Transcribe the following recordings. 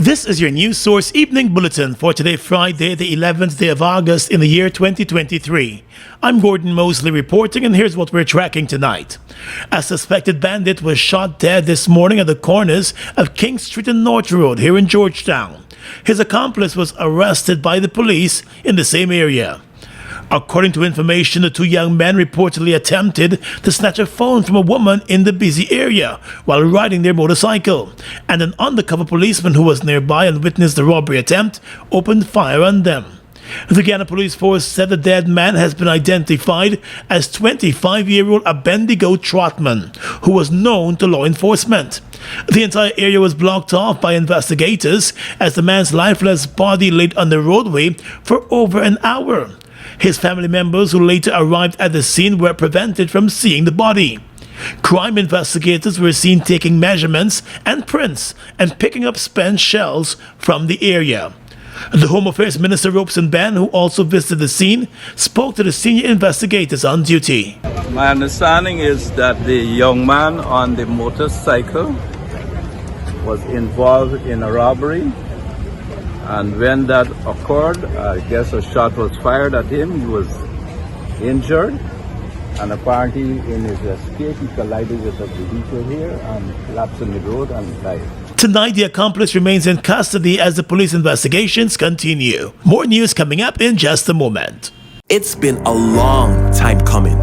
This is your news source evening bulletin for today, Friday, the 11th day of August in the year 2023. I'm Gordon Mosley reporting, and here's what we're tracking tonight. A suspected bandit was shot dead this morning at the corners of King Street and North Road here in Georgetown. His accomplice was arrested by the police in the same area. According to information, the two young men reportedly attempted to snatch a phone from a woman in the busy area while riding their motorcycle, and an undercover policeman who was nearby and witnessed the robbery attempt opened fire on them. The Guyana police force said the dead man has been identified as 25-year-old Abendigo Trotman, who was known to law enforcement. The entire area was blocked off by investigators as the man's lifeless body laid on the roadway for over an hour. His family members who later arrived at the scene were prevented from seeing the body. Crime investigators were seen taking measurements and prints and picking up spent shells from the area. The Home Affairs Minister Robeson Ben, who also visited the scene, spoke to the senior investigators on duty. My understanding is that the young man on the motorcycle was involved in a robbery. And when that occurred, I guess a shot was fired at him. He was injured. And apparently in his escape, he collided with a vehicle here and collapsed in the road and died. Tonight, the accomplice remains in custody as the police investigations continue. More news coming up in just a moment. It's been a long time coming.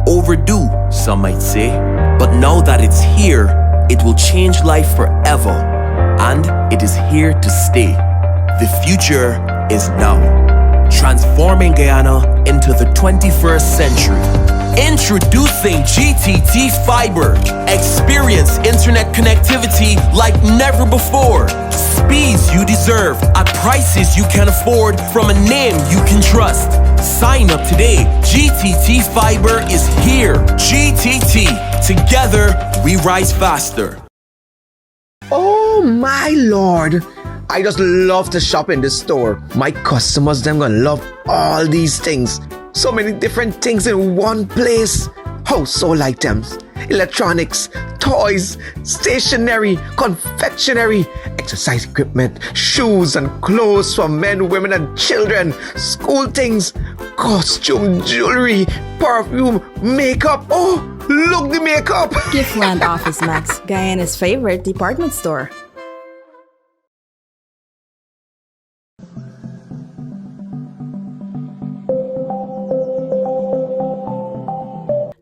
Overdue, some might say. But now that it's here, it will change life forever. And it is here to stay. The future is now, transforming Guyana into the 21st century. Introducing GTT Fiber. Experience internet connectivity like never before. Speeds you deserve at prices you can afford from a name you can trust. Sign up today. GTT Fiber is here. GTT. Together, we rise faster. Oh my lord! I just love to shop in this store. My customers, them gonna love all these things. So many different things in one place. Household items, electronics, toys, stationery, confectionery, exercise equipment, shoes and clothes for men, women and children, school things, costume, jewelry, perfume, makeup. Oh, look the makeup! Giftland Office Max, Guyana's favorite department store.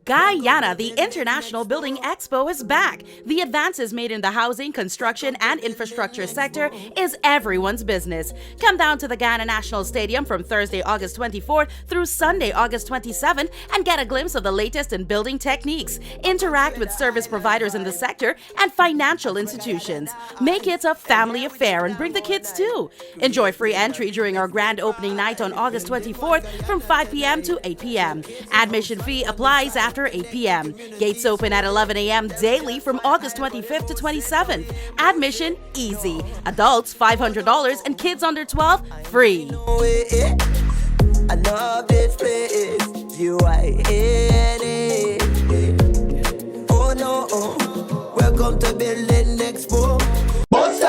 Guyana, the International Building Expo is back. The advances made in the housing, construction, and infrastructure sector is everyone's business. Come down to the Guyana National Stadium from Thursday, August 24th through Sunday, August 27th and get a glimpse of the latest in building techniques. Interact with service providers in the sector and financial institutions. Make it a family affair and bring the kids too. Enjoy free entry during our grand opening night on August 24th from 5 p.m. to 8 p.m. Admission fee applies after 8 p.m. Gates open at 11 a.m. daily from August 25th to 27th. Admission easy. Adults $500 and kids under 12 free. I know this place. You are in it. Oh no, welcome to Building Expo. Bust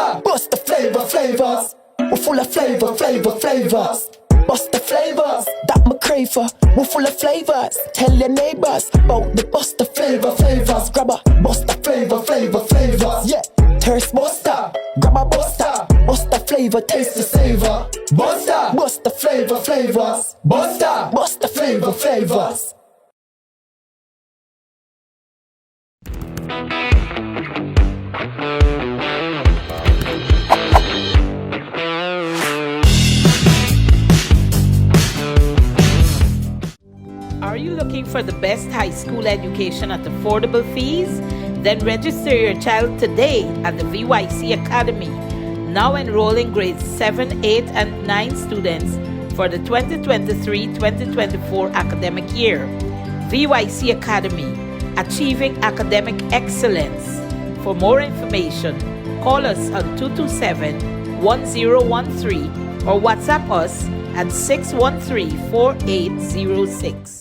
the flavors. We're full of flavors. Bust the flavors, that my crave for. We're full of flavors. Tell your neighbors about the bust the flavors. Grab a bust the flavors. Yeah, thirst buster. Grab a buster. Bust the flavor, taste the savor. Bust the flavors. Bust the flavors. Are you looking for the best high school education at affordable fees? Then register your child today at the VYC Academy. Now enrolling grades 7, 8, and 9 students for the 2023-2024 academic year. VYC Academy, achieving academic excellence. For more information, call us on 227-1013 or WhatsApp us at 613-4806.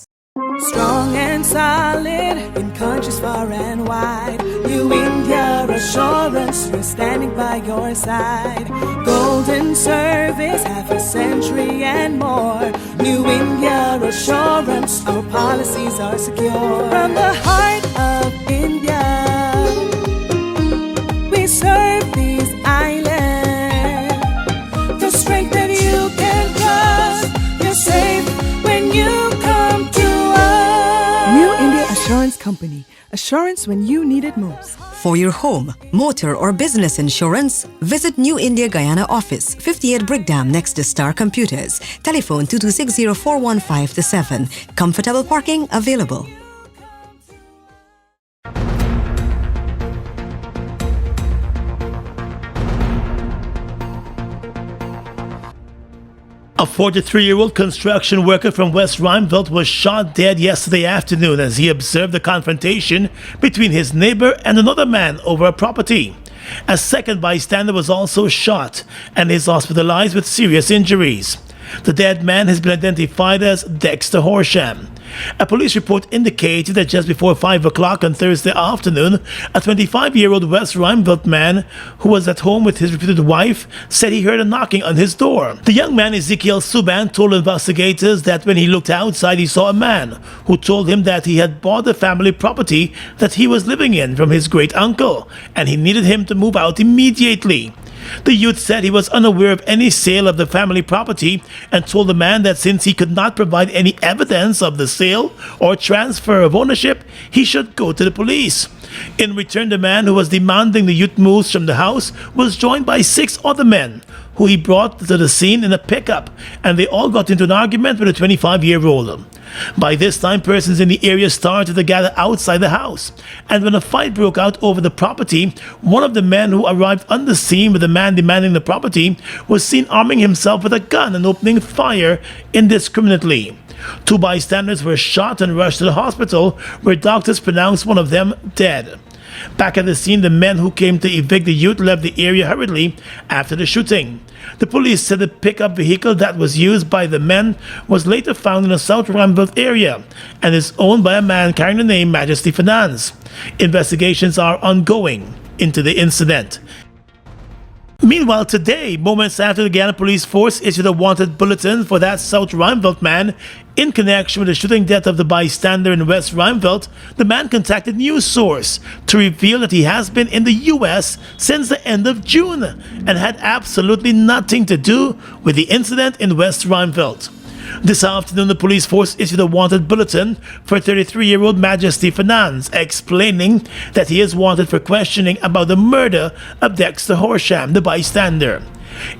Strong and solid in countries far and wide. You in your assurance. we're standing by your side. Golden service, half a century and more. New India assurance, our policies are secure. From the heart of India, we serve these islands. The strength that you can trust, you're safe when you come to us. New India Assurance Company. Assurance when you need it most. For your home, motor or business insurance, visit New India Guyana office, 58 Brickdam next to Star Computers. Telephone 226-0415-7. Comfortable parking available. A 43-year-old construction worker from West Rheinveld was shot dead yesterday afternoon as he observed a confrontation between his neighbor and another man over a property. A second bystander was also shot and is hospitalized with serious injuries. The dead man has been identified as Dexter Horsham. A police report indicated that just before 5 o'clock on Thursday afternoon, a 25-year-old West Rheinveld man who was at home with his reputed wife said he heard a knocking on his door. The young man, Ezekiel Subban, told investigators that when he looked outside, he saw a man who told him that he had bought the family property that he was living in from his great-uncle, and he needed him to move out immediately. The youth said he was unaware of any sale of the family property and told the man that since he could not provide any evidence of the sale or transfer of ownership, he should go to the police. In return, the man who was demanding the youth moves from the house was joined by 6 other men who he brought to the scene in a pickup, and they all got into an argument with a 25-year-old. By this time, persons in the area started to gather outside the house, and when a fight broke out over the property, one of the men who arrived on the scene with the man demanding the property was seen arming himself with a gun and opening fire indiscriminately. 2 bystanders were shot and rushed to the hospital, where doctors pronounced one of them dead. Back at the scene, the men who came to evict the youth left the area hurriedly after the shooting. The police said the pickup vehicle that was used by the men was later found in the South Rheinveld area and is owned by a man carrying the name Majesty Finance. Investigations are ongoing into the incident. Meanwhile, today, moments after the Guyana Police Force issued a wanted bulletin for that South Rheinveld man in connection with the shooting death of the bystander in West Rheinveld, the man contacted news source to reveal that he has been in the U.S. since the end of June and had absolutely nothing to do with the incident in West Rheinveld. This afternoon, the police force issued a wanted bulletin for 33-year-old Majesty Finance, explaining that he is wanted for questioning about the murder of Dexter Horsham, the bystander.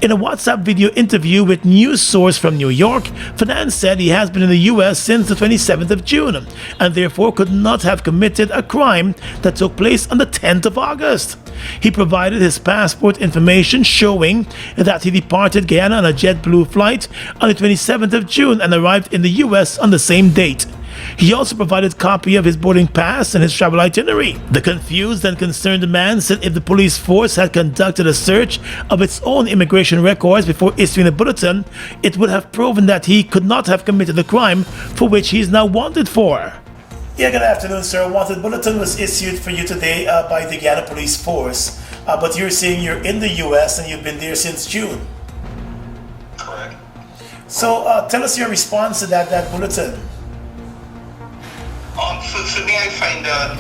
In a WhatsApp video interview with news source from New York, Finance said he has been in the U.S. since the 27th of June and therefore could not have committed a crime that took place on the 10th of August. He provided his passport information showing that he departed Guyana on a JetBlue flight on the 27th of June and arrived in the U.S. on the same date. He also provided a copy of his boarding pass and his travel itinerary. The confused and concerned man said if the police force had conducted a search of its own immigration records before issuing the bulletin, it would have proven that he could not have committed the crime for which he is now wanted for. Yeah, good afternoon, sir. A wanted bulletin was issued for you today by the Guyana Police Force, but you're saying you're in the U.S. and you've been there since June. Correct. So tell us your response to that bulletin. For me, I find that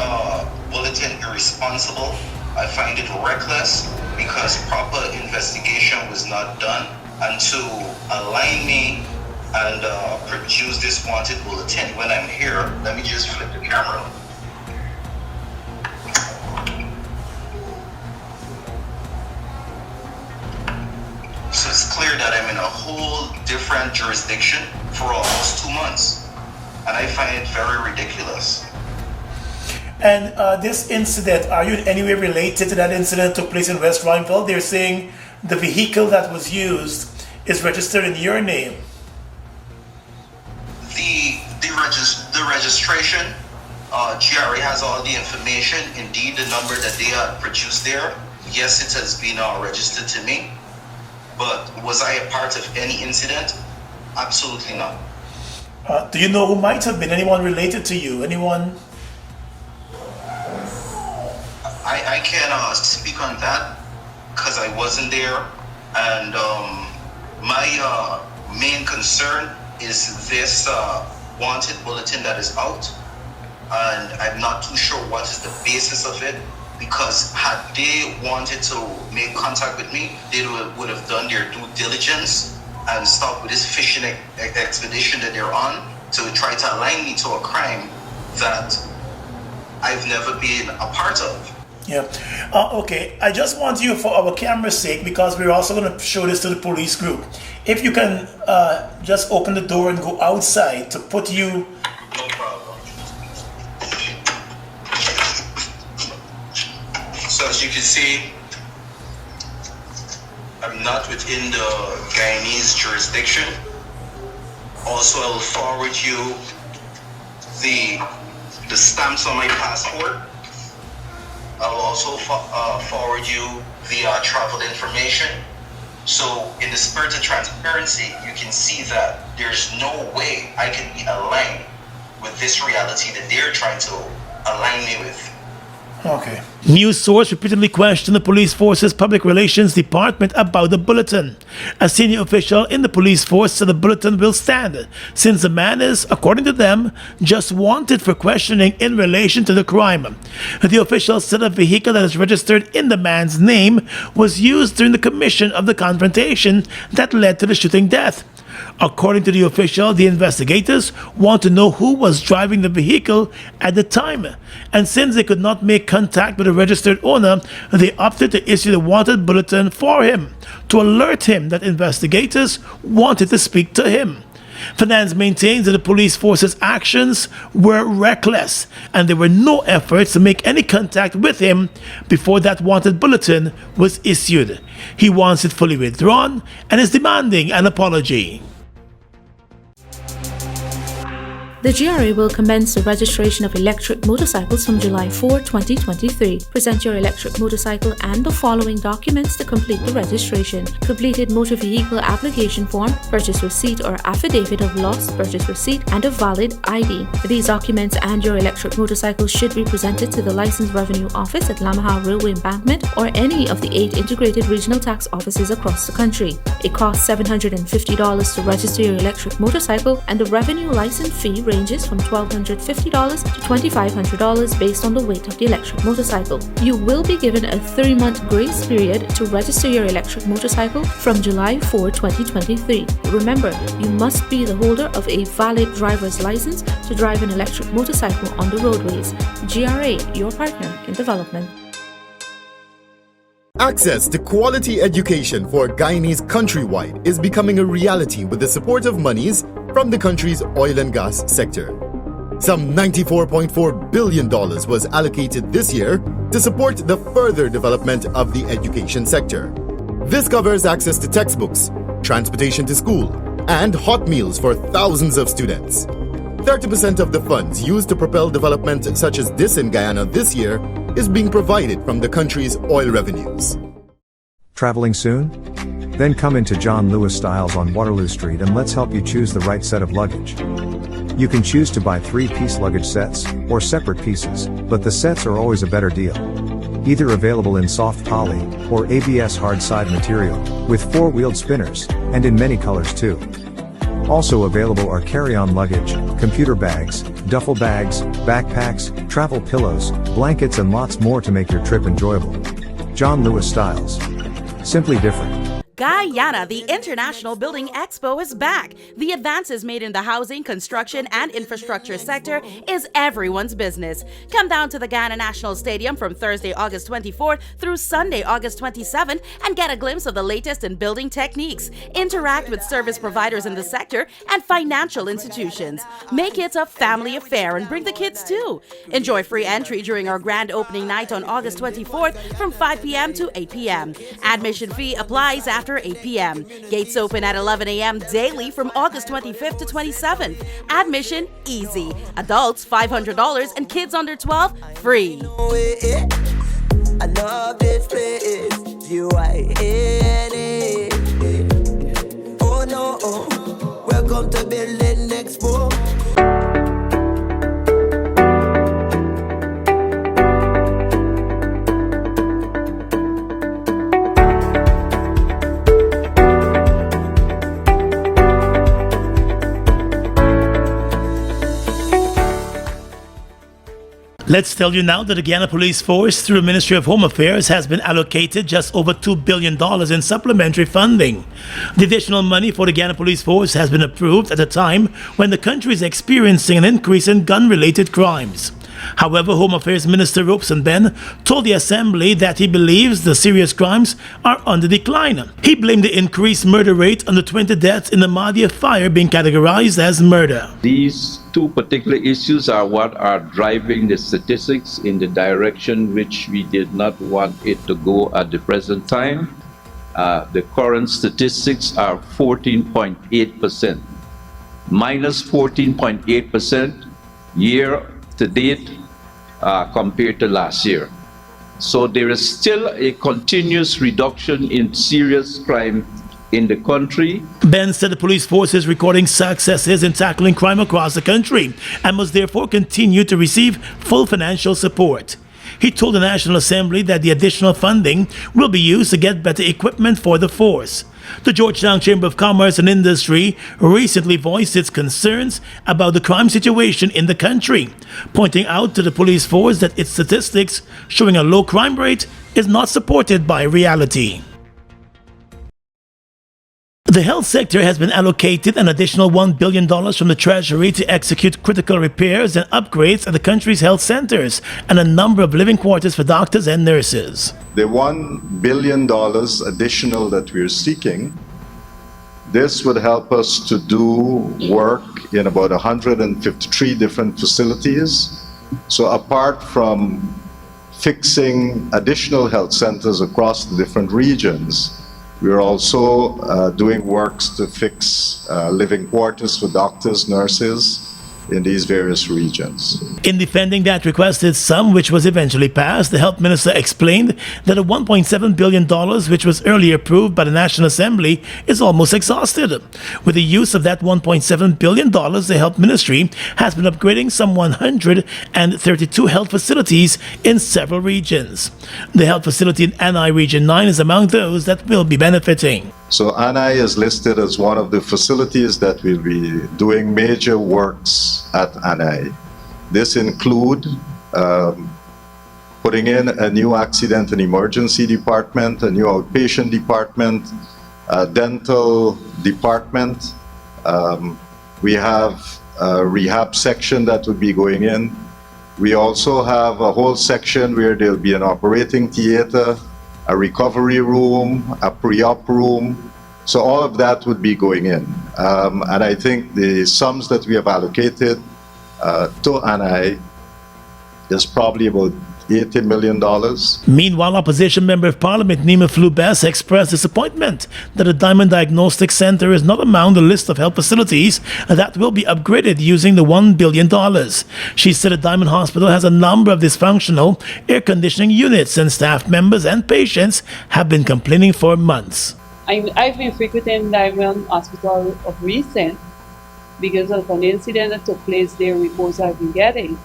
bulletin irresponsible. I find it reckless because proper investigation was not done. And to align me and produce this wanted bulletin when I'm here, let me just flip the camera. So it's clear that I'm in a whole different jurisdiction for almost 2 months. And I find it very ridiculous. And this incident, are you in any way related to that incident that took place in West Rheinveld? They're saying the vehicle that was used is registered in your name. The registration, GRA has all the information. Indeed, the number that they had produced there, yes, it has been registered to me. But was I a part of any incident? Absolutely not. Do you know who might have been? Anyone related to you? Anyone? I can speak on that. because I wasn't there. And my main concern is this wanted bulletin that is out. And I'm not too sure what is the basis of it, because had they wanted to make contact with me, they would have done their due diligence and stopped with this fishing expedition that they're on to try to align me to a crime that I've never been a part of. Yeah. Okay. I just want you, for our camera's sake, because we're also going to show this to the police group, if you can just open the door and go outside to put you. No problem. So as you can see, I'm not within the Guyanese jurisdiction. Also, I will forward you the stamps on my passport. I'll also forward you the travel information. So in the spirit of transparency, you can see that there's no way I can be aligned with this reality that they're trying to align me with. Okay. News source repeatedly questioned the police force's public relations department about the bulletin. A senior official in the police force said the bulletin will stand, since the man is, according to them, just wanted for questioning in relation to the crime. The official said a vehicle that is registered in the man's name was used during the commission of the confrontation that led to the shooting death. According to the official, the investigators want to know who was driving the vehicle at the time, and since they could not make contact with the registered owner, they opted to issue the wanted bulletin for him to alert him that investigators wanted to speak to him. Finance maintains that the police force's actions were reckless and there were no efforts to make any contact with him before that wanted bulletin was issued. He wants it fully withdrawn and is demanding an apology. The GRA will commence the registration of electric motorcycles from July 4, 2023. Present your electric motorcycle and the following documents to complete the registration: completed motor vehicle application form, purchase receipt or affidavit of loss, purchase receipt, and a valid ID. These documents and your electric motorcycle should be presented to the Licensed Revenue Office at Lamaha Railway Embankment or any of the 8 integrated regional tax offices across the country. It costs $750 to register your electric motorcycle, and the revenue license fee ranges from $1,250 to $2,500 based on the weight of the electric motorcycle. You will be given a 3-month grace period to register your electric motorcycle from July 4, 2023. Remember, you must be the holder of a valid driver's license to drive an electric motorcycle on the roadways. GRA, your partner in development. Access to quality education for Guyanese countrywide is becoming a reality with the support of monies from the country's oil and gas sector. Some $94.4 billion was allocated this year to support the further development of the education sector. This covers access to textbooks, transportation to school, and hot meals for thousands of students. 30% of the funds used to propel development such as this in Guyana this year is being provided from the country's oil revenues. Traveling soon? Then come into John Lewis Styles on Waterloo Street and let's help you choose the right set of luggage. You can choose to buy 3-piece luggage sets or separate pieces, but the sets are always a better deal. Either available in soft poly or ABS hard side material with 4-wheeled spinners and in many colors too. Also available are carry-on luggage, computer bags, duffel bags, backpacks, travel pillows, blankets and lots more to make your trip enjoyable. John Lewis Styles. Simply different. Guyana, the International Building Expo is back. The advances made in the housing, construction, and infrastructure sector is everyone's business. Come down to the Guyana National Stadium from Thursday, August 24th through Sunday, August 27th and get a glimpse of the latest in building techniques. Interact with service providers in the sector and financial institutions. Make it a family affair and bring the kids too. Enjoy free entry during our grand opening night on August 24th from 5 p.m. to 8 p.m. Admission fee applies after 8 p.m. Gates open at 11 a.m. daily from August 25th to 27th. Admission easy. Adults $500 and kids under 12 free. I love this place. Guyana. Oh no, welcome to Building Expo. Let's tell you now that the Guyana Police Force, through the Ministry of Home Affairs, has been allocated just over $2 billion in supplementary funding. The additional money for the Guyana Police Force has been approved at a time when the country is experiencing an increase in gun-related crimes. However, Home Affairs Minister Robeson Ben told the Assembly that he believes the serious crimes are on the decline. He blamed the increased murder rate on the 20 deaths in the Mahdia fire being categorized as murder. These two particular issues are what are driving the statistics in the direction which we did not want it to go at the present time. The current statistics are 14.8%, minus 14.8% year to date compared to last year. So there is still a continuous reduction in serious crime in the country. Ben said the police force is recording successes in tackling crime across the country and must therefore continue to receive full financial support. He told the National Assembly that the additional funding will be used to get better equipment for the force. The Georgetown Chamber of Commerce and Industry recently voiced its concerns about the crime situation in the country, pointing out to the police force that its statistics showing a low crime rate is not supported by reality. The health sector has been allocated an additional $1 billion from the Treasury to execute critical repairs and upgrades at the country's health centers and a number of living quarters for doctors and nurses. The $1 billion additional that we're seeking, this would help us to do work in about 153 different facilities. So apart from fixing additional health centers across the different regions, we're also doing works to fix living quarters for doctors, nurses in these various regions. In defending that requested sum, which was eventually passed, the health minister explained that the $1.7 billion, which was earlier approved by the National Assembly, is almost exhausted. With the use of that $1.7 billion, the health ministry has been upgrading some 132 health facilities in several regions. The health facility in Anai Region 9 is among those that will be benefiting. So Anai is listed as one of the facilities that will be doing major works at Anai. This include putting in a new accident and emergency department, a new outpatient department, a dental department. We have a rehab section that would be going in. We also have a whole section where there'll be an operating theater, a recovery room, a pre-op room. So all of that would be going in. And I think the sums that we have allocated to Anai is probably about $80 million. Meanwhile, opposition member of parliament Nima Flubes expressed disappointment that the Diamond Diagnostic Center is not among the list of health facilities that will be upgraded using the $1 billion. She said the Diamond Hospital has a number of dysfunctional air conditioning units and staff members and patients have been complaining for months. I've been frequenting Diamond Hospital of recent because of an incident that took place there, reports I've been getting.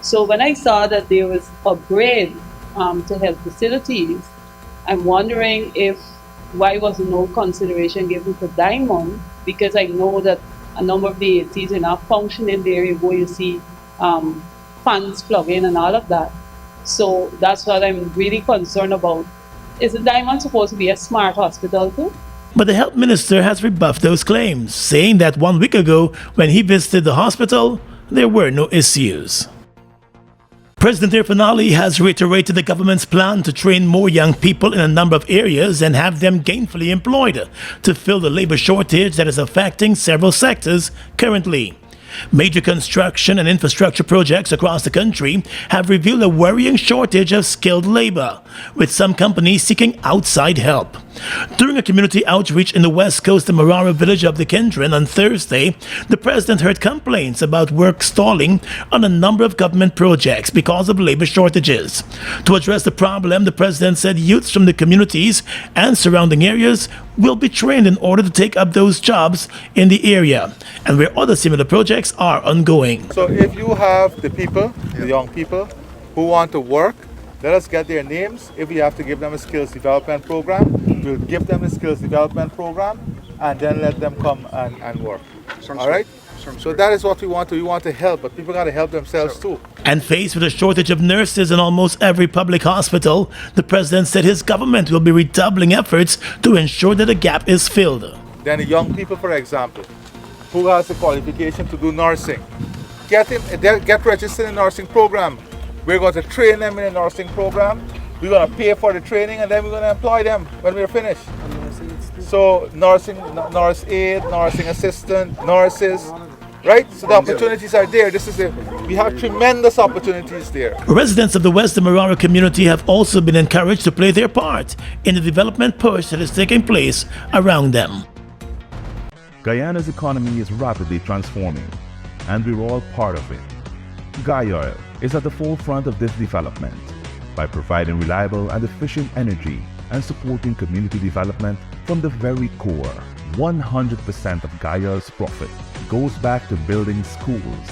So when I saw that there was upgrade to health facilities, I'm wondering why was no consideration given for Diamond, because I know that a number of the ACs are not functioning there. You go, you see fans plug in and all of that. So that's what I'm really concerned about. Is the Diamond supposed to be a smart hospital too? But the health minister has rebuffed those claims, saying that 1 week ago, when he visited the hospital, there were no issues. President Irfan Ali has reiterated the government's plan to train more young people in a number of areas and have them gainfully employed to fill the labor shortage that is affecting several sectors currently. Major construction and infrastructure projects across the country have revealed a worrying shortage of skilled labor, with some companies seeking outside help. During a community outreach in the west coast of Marara village of the Kendron on Thursday, the president heard complaints about work stalling on a number of government projects because of labor shortages. To address the problem, the president said youths from the communities and surrounding areas will be trained in order to take up those jobs in the area and where other similar projects are ongoing. So if you have the people, the young people who want to work, let us get their names. If we have to give them a skills development program, we'll give them a skills development program and then let them come and work. All right? So that is what we want to. We want to help, but people got to help themselves too. And faced with a shortage of nurses in almost every public hospital, the president said his government will be redoubling efforts to ensure that the gap is filled. Then the young people, for example, who has the qualification to do nursing, get registered in the nursing program. We're going to train them in a nursing program. We're going to pay for the training, and then we're going to employ them when we're finished. So nursing, nurse aide, nursing assistant, nurses, right? So the opportunities are there. We have tremendous opportunities there. Residents of the Western Marara community have also been encouraged to play their part in the development push that is taking place around them. Guyana's economy is rapidly transforming, and we're all part of it. Guyoil is at the forefront of this development by providing reliable and efficient energy and supporting community development from the very core. 100% of Guyoil's profit goes back to building schools,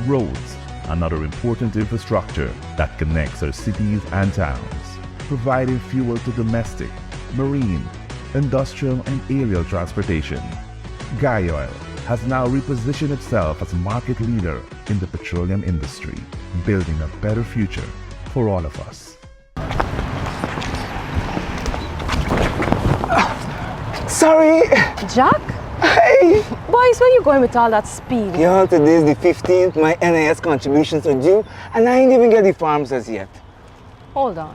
roads, and other important infrastructure that connects our cities and towns, providing fuel to domestic, marine, industrial, and aerial transportation. Guyoil has now repositioned itself as a market leader in the petroleum industry, building a better future for all of us. Sorry. Jack? Hey. Boys, where you going with all that speed? Yeah, today's the 15th. My NIS contributions are due, and I ain't even get the forms as yet. Hold on.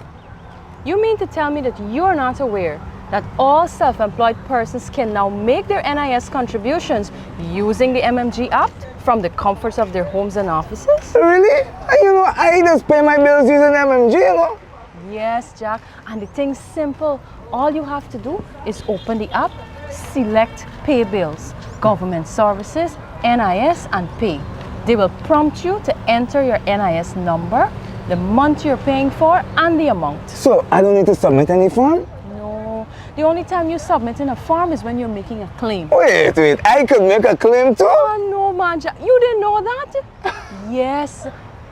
You mean to tell me that you're not aware that all self-employed persons can now make their NIS contributions using the MMG app from the comforts of their homes and offices? Really? I just pay my bills using MMG, Yes, Jack. And the thing's simple. All you have to do is open the app, select Pay Bills, Government Services, NIS, and Pay. They will prompt you to enter your NIS number, the month you're paying for, and the amount. So I don't need to submit any form? No. The only time you submit in a form is when you're making a claim. Wait. I could make a claim too? Oh, no, man. Jack. You didn't know that? Yes.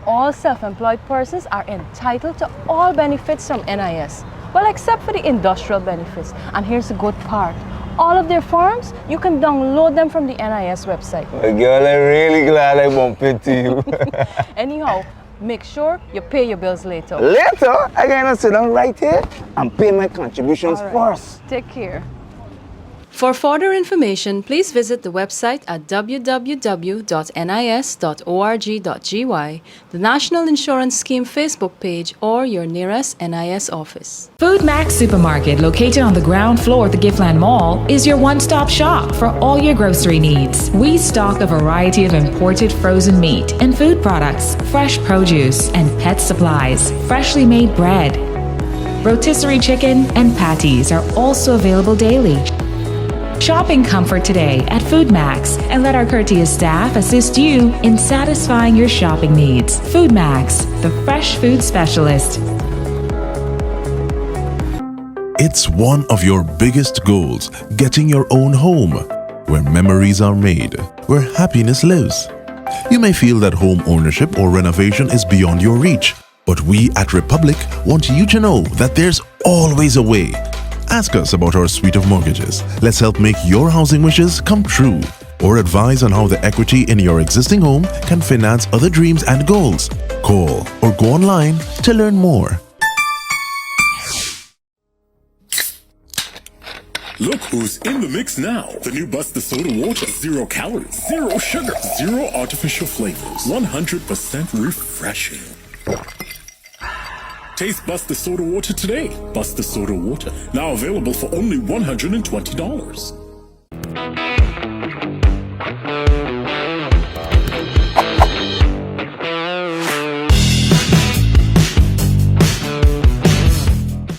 All self-employed persons are entitled to all benefits from NIS. Well, except for the industrial benefits. And here's the good part. All of their forms, you can download them from the NIS website. Well, girl, I'm really glad I bumped into you. Anyhow, make sure you pay your bills later. Later? I gotta sit down right here and pay my contributions first. Take care. For further information, please visit the website at www.nis.org.gy, the National Insurance Scheme Facebook page, or your nearest NIS office. Food Max Supermarket, located on the ground floor of the Giftland Mall, is your one-stop shop for all your grocery needs. We stock a variety of imported frozen meat and food products, fresh produce, and pet supplies, freshly made bread. Rotisserie chicken and patties are also available daily. Shop in comfort today at Food Max and let our courteous staff assist you in satisfying your shopping needs. Food Max, the fresh food specialist. It's one of your biggest goals, getting your own home, where memories are made, where happiness lives. You may feel that home ownership or renovation is beyond your reach, but we at Republic want you to know that there's always a way. Ask us about our suite of mortgages. Let's help make your housing wishes come true. Or advise on how the equity in your existing home can finance other dreams and goals. Call or go online to learn more. Look who's in the mix now. The new Buster Soda Water. 0 calories, 0 sugar, 0 artificial flavors. 100% refreshing. Taste Buster Soda Water today. Buster Soda Water, now available for only $120.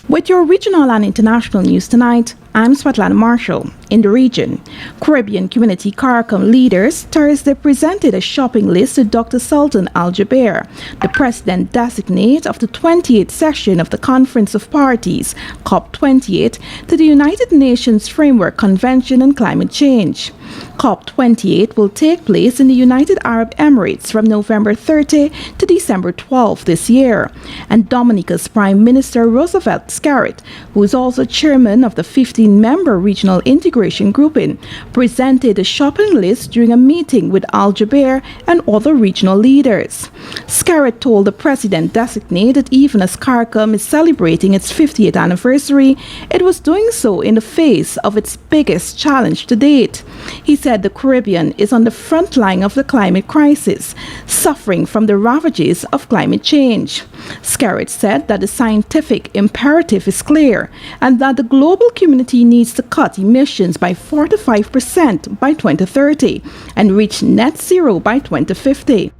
With your regional and international news tonight, I'm Svetlana Marshall. In the region, Caribbean Community CARICOM leaders Thursday presented a shopping list to Dr. Sultan Al-Jaber, the president-designate of the 28th session of the Conference of Parties, COP28, to the United Nations Framework Convention on Climate Change. COP28 will take place in the United Arab Emirates from November 30 to December 12 this year, and Dominica's Prime Minister Roosevelt Scarrett, who is also chairman of the 15th 16-member regional integration grouping presented a shopping list during a meeting with Al Jaber and other regional leaders. Scarrett told the president-designate that even as CARICOM is celebrating its 50th anniversary, it was doing so in the face of its biggest challenge to date. He said the Caribbean is on the front line of the climate crisis, suffering from the ravages of climate change. Scarrett said that the scientific imperative is clear and that the global community needs to cut emissions by 45% by 2030 and reach net zero by 2050.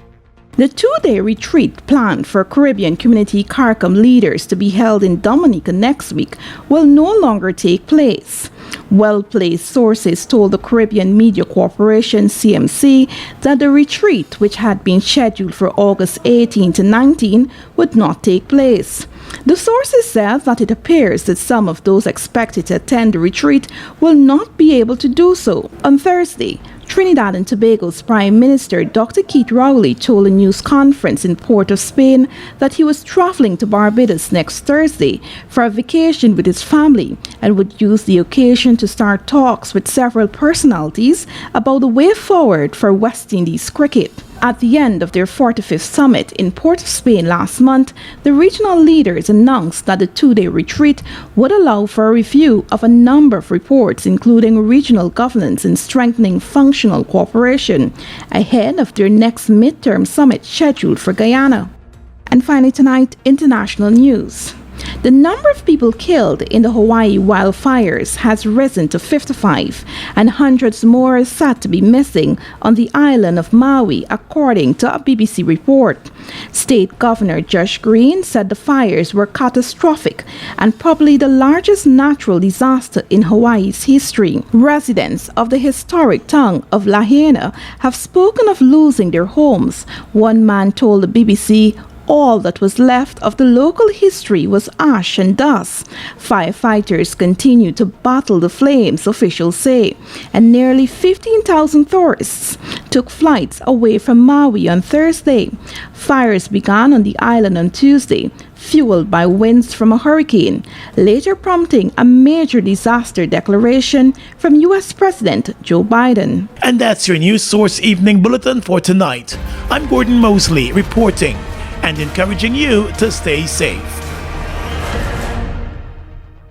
The two-day retreat planned for Caribbean Community CARICOM leaders to be held in Dominica next week will no longer take place. Well-placed sources told the Caribbean Media Corporation (CMC) that the retreat, which had been scheduled for August 18 to 19, would not take place. The sources said that it appears that some of those expected to attend the retreat will not be able to do so. On Thursday, Trinidad and Tobago's Prime Minister Dr. Keith Rowley told a news conference in Port of Spain that he was traveling to Barbados next Thursday for a vacation with his family and would use the occasion to start talks with several personalities about the way forward for West Indies cricket. At the end of their 45th summit in Port of Spain last month, the regional leaders announced that the two-day retreat would allow for a review of a number of reports, including regional governance and strengthening functional cooperation, ahead of their next midterm summit scheduled for Guyana. And finally tonight, international news. The number of people killed in the Hawaii wildfires has risen to 55, and hundreds more are said to be missing on the island of Maui, according to a BBC report. State Governor Josh Green said the fires were catastrophic and probably the largest natural disaster in Hawaii's history. Residents of the historic town of Lahaina have spoken of losing their homes. One man told the BBC, "All that was left of the local history was ash and dust." Firefighters continue to battle the flames, officials say, and nearly 15,000 tourists took flights away from Maui on Thursday. Fires began on the island on Tuesday, fueled by winds from a hurricane, later prompting a major disaster declaration from U.S. President Joe Biden. And that's your News Source Evening Bulletin for tonight. I'm Gordon Mosley reporting and encouraging you to stay safe.